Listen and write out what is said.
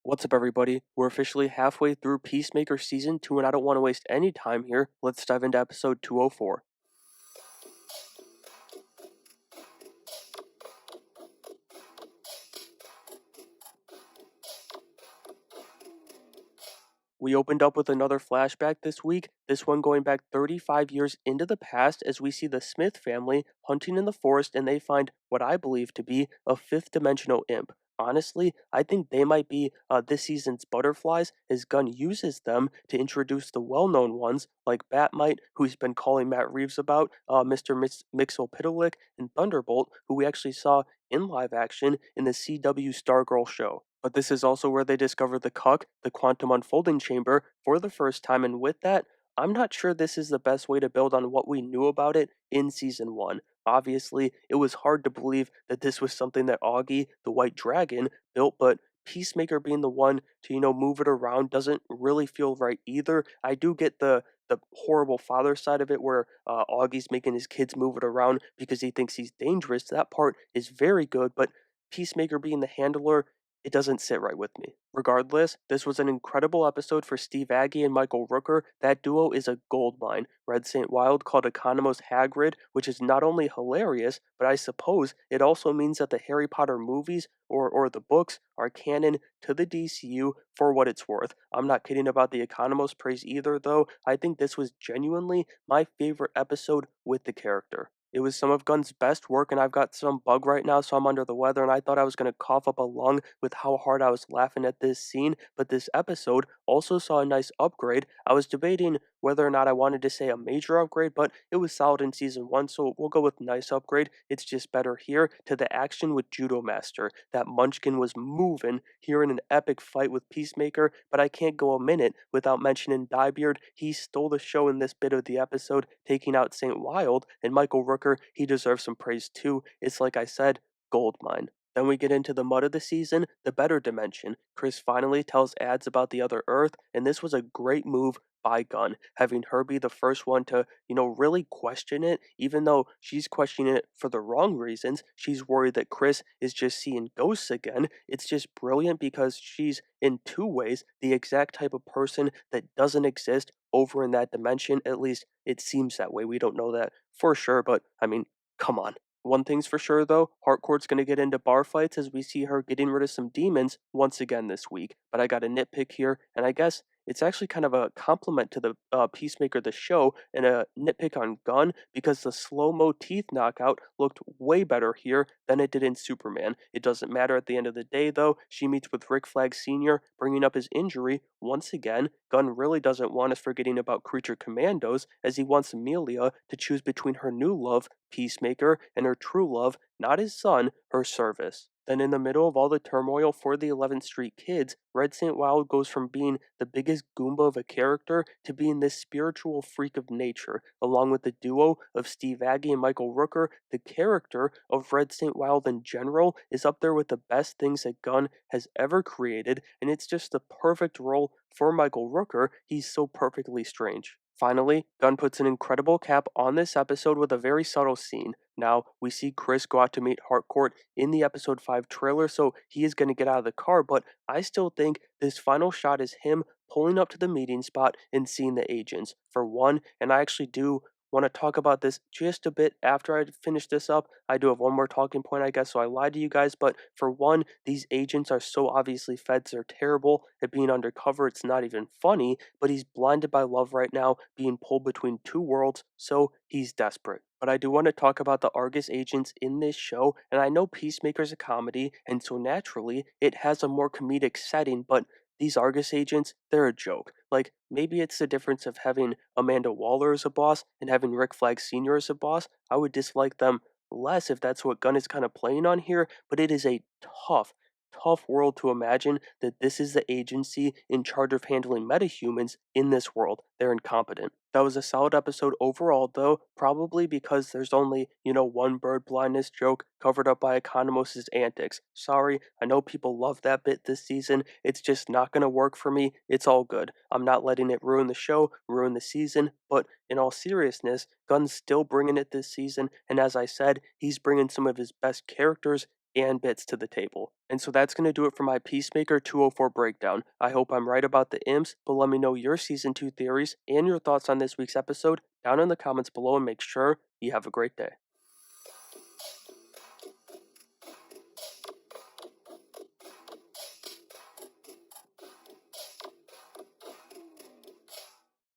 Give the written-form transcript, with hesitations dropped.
What's up, everybody? We're officially halfway through Peacemaker Season 2, and I don't want to waste any time here. Let's dive into episode 204. We opened up with another flashback this week, this one going back 35 years into the past as we see the Smith family hunting in the forest and they find what I believe to be a fifth dimensional imp. Honestly, I think they might be this season's butterflies, as Gunn uses them to introduce the well known ones like Batmite, who he's been calling Matt Reeves about, Mr. Mixopitalik, and Thunderbolt, who we actually saw in live action in the CW Stargirl show. But this is also where they discover the Cuck, the quantum unfolding chamber, for the first time, and with that, I'm not sure this is the best way to build on what we knew about it in season 1. Obviously, it was hard to believe that this was something that Augie, the White Dragon, built, but Peacemaker being the one to, move it around doesn't really feel right either. I do get the horrible father side of it where Augie's making his kids move it around because he thinks he's dangerous. That part is very good, but Peacemaker being the handler, it doesn't sit right with me. Regardless, this was an incredible episode for Steve Agee and Michael Rooker. That duo is a goldmine. Red St. Wild called Economos Hagrid, which is not only hilarious, but I suppose it also means that the Harry Potter movies or the books are canon to the DCU for what it's worth. I'm not kidding about the Economos praise either, though. I think this was genuinely my favorite episode with the character. It was some of Gunn's best work, and I've got some bug right now, so I'm under the weather, and I thought I was going to cough up a lung with how hard I was laughing at this scene, but this episode also saw a nice upgrade. I was debating whether or not I wanted to say a major upgrade, but it was solid in season 1, so we'll go with nice upgrade. It's just better here to the action with Judo Master. That Munchkin was moving here in an epic fight with Peacemaker, but I can't go a minute without mentioning Diebeard. He stole the show in this bit of the episode, taking out St. Wild, and Michael Rooker, he deserves some praise too. It's like I said, gold mine. Then we get into the mud of the season, the better dimension. Chris finally tells Ads about the other Earth, and this was a great move by Gunn, having her be the first one to, really question it, even though she's questioning it for the wrong reasons. She's worried that Chris is just seeing ghosts again. It's just brilliant because she's, in two ways, the exact type of person that doesn't exist over in that dimension. At least it seems that way. We don't know that for sure, but I mean, come on. One thing's for sure though, Harcourt's gonna get into bar fights as we see her getting rid of some demons once again this week. But I got a nitpick here, and I guess it's actually kind of a compliment to the Peacemaker the show and a nitpick on Gunn because the slow-mo teeth knockout looked way better here than it did in Superman. It doesn't matter at the end of the day though. She meets with Rick Flag Sr. bringing up his injury once again. Gunn really doesn't want us forgetting about Creature Commandos as he wants Amelia to choose between her new love, Peacemaker, and her true love, not his son, her service. Then, in the middle of all the turmoil for the 11th Street kids, Red St. Wild goes from being the biggest Goomba of a character to being this spiritual freak of nature. Along with the duo of Steve Agee and Michael Rooker, the character of Red St. Wild in general is up there with the best things that Gunn has ever created, and it's just the perfect role for Michael Rooker. He's so perfectly strange. Finally, Gunn puts an incredible cap on this episode with a very subtle scene. Now, we see Chris go out to meet Harcourt in the episode 5 trailer, so he is going to get out of the car, but I still think this final shot is him pulling up to the meeting spot and seeing the agents, for one, and I actually do want to talk about this just a bit after I finish this up. I do have one more talking point, I guess, so I lied to you guys, but for one, these agents are so obviously feds, they're terrible at being undercover, it's not even funny, but he's blinded by love right now, being pulled between two worlds, so he's desperate. But I do want to talk about the Argus agents in this show, and I know Peacemaker's a comedy, and so naturally, it has a more comedic setting, but these Argus agents, they're a joke. Like, maybe it's the difference of having Amanda Waller as a boss and having Rick Flag Sr. as a boss. I would dislike them less if that's what Gunn is kind of playing on here, but it is a tough, tough world to imagine that this is the agency in charge of handling metahumans in this world. They're incompetent. That was a solid episode overall, though, probably because there's only, one bird blindness joke covered up by Economos' antics. Sorry, I know people love that bit this season. It's just not going to work for me. It's all good. I'm not letting it ruin the show, ruin the season, but in all seriousness, Gunn's still bringing it this season, and as I said, he's bringing some of his best characters and bits to the table. And so that's going to do it for my Peacemaker 204 breakdown. I hope I'm right about the imps, but let me know your season 2 theories and your thoughts on this week's episode down in the comments below and make sure you have a great day.